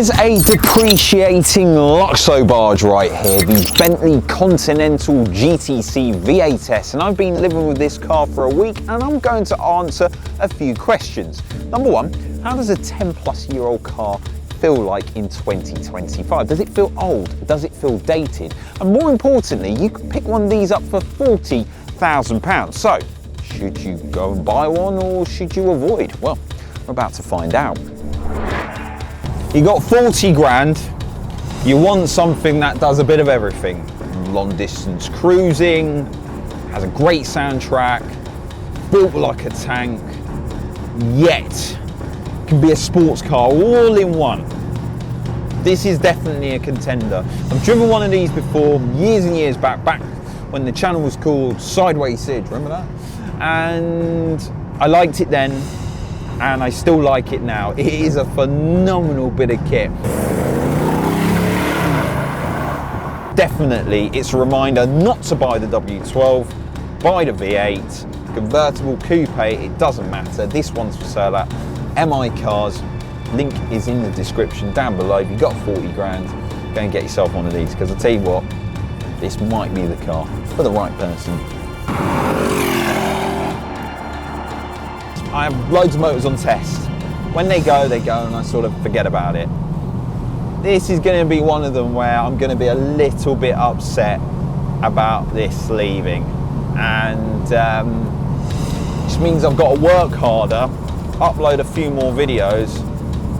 is a depreciating Luxo barge right here, the Bentley Continental GTC V8S, and I've been living with this car for a week and I'm going to answer a few questions. Number one, how does a 10-plus-year-old car feel like in 2025? Does it feel old? Does it feel dated? And more importantly, you can pick one of these up for £40,000. So, should you go and buy one or should you avoid? Well, we're about to find out. You got 40 grand, you want something that does a bit of everything. Long distance cruising, has a great soundtrack, built like a tank, yet can be a sports car all in one. This is definitely a contender. I've driven one of these before, years and years back when the channel was called Sideways Sid, remember that? And I liked it then, and I still like it now. It is a phenomenal bit of kit. Definitely, it's a reminder not to buy the W12, buy the V8, convertible, coupe, it doesn't matter. This one's for sale at MI Cars. Link is in the description down below. If you've got 40 grand, go and get yourself one of these, because I'll tell you what, this might be the car for the right person. I have loads of motors on test. When they go, and I sort of forget about it. This is going to be one of them where I'm going to be a little bit upset about this leaving. And which means I've got to work harder, upload a few more videos,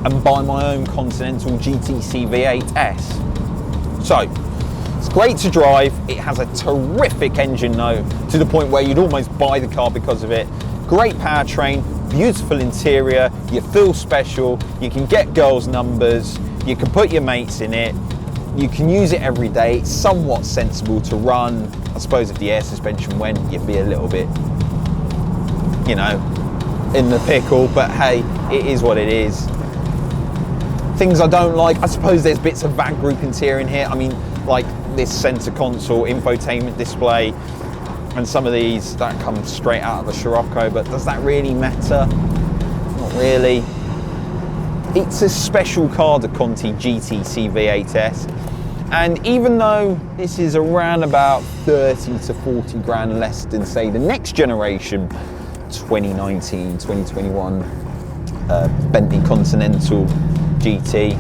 and buy my own Continental GTC V8S. So, it's great to drive. It has a terrific engine note, to the point where you'd almost buy the car because of it. Great powertrain, beautiful interior, you feel special, you can get girls' numbers, you can put your mates in it, you can use it every day, it's somewhat sensible to run. I suppose if the air suspension went, you'd be a little bit, you know, in the pickle, but hey, it is what it is. Things I don't like, I suppose there's bits of VAG group interior in here. I mean, like this center console, infotainment display, and some of these that come straight out of the Scirocco, but does that really matter? Not really. It's a special car, the Conti GTC V8S, and even though this is around about 30 to 40 grand less than, say, the next generation 2019, 2021 Bentley Continental GT,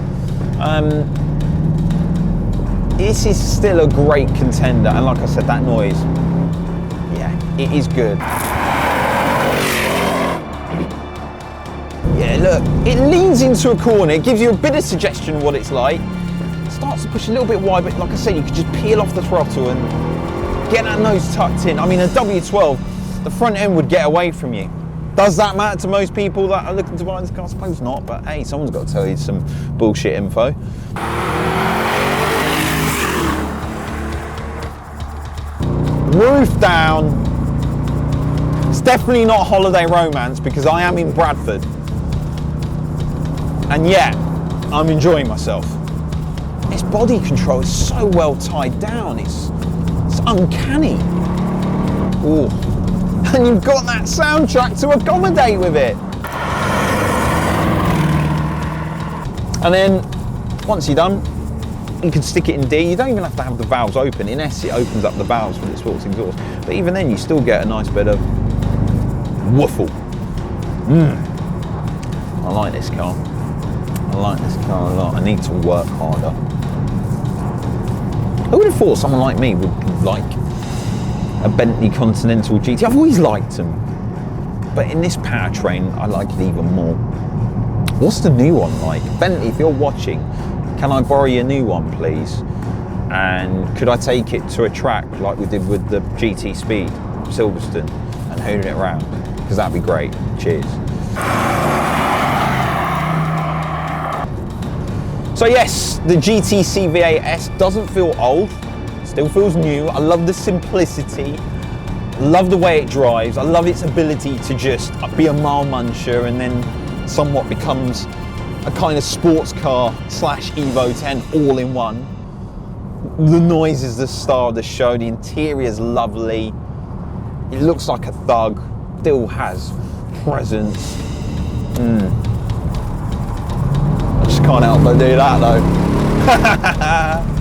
this is still a great contender. And like I said, that noise, it is good. Yeah, look, it leans into a corner, it gives you a bit of suggestion of what it's like. It starts to push a little bit wide, but like I said, you could just peel off the throttle and get that nose tucked in. I mean, a W12, the front end would get away from you. Does that matter to most people that are looking to buy this car? I suppose not, but hey, someone's got to tell you some bullshit info. Roof down. It's definitely not holiday romance because I am in Bradford, and yet I'm enjoying myself. This body control is so well tied down, it's uncanny. Ooh. And you've got that soundtrack to accommodate with it. And then once you're done, you can stick it in D. You don't even have to have the valves open. In S, it opens up the valves for the sports exhaust, but even then you still get a nice bit of woofle. I like this car. I like this car a lot. I need to work harder. Who would have thought someone like me would like a Bentley Continental GT? I've always liked them, but in this powertrain, I like it even more. What's the new one like? Bentley, if you're watching, can I borrow your new one, please? And could I take it to a track like we did with the GT Speed, Silverstone, and hoon it around? Because that'd be great. Cheers. So yes, the GTC V8S doesn't feel old, still feels new. I love the simplicity, love the way it drives, I love its ability to just be a mile muncher and then somewhat becomes a kind of sports car slash Evo 10 all in one. The noise is the star of the show, the interior is lovely, it looks like a thug, still has presence. I just Can't help but do that though.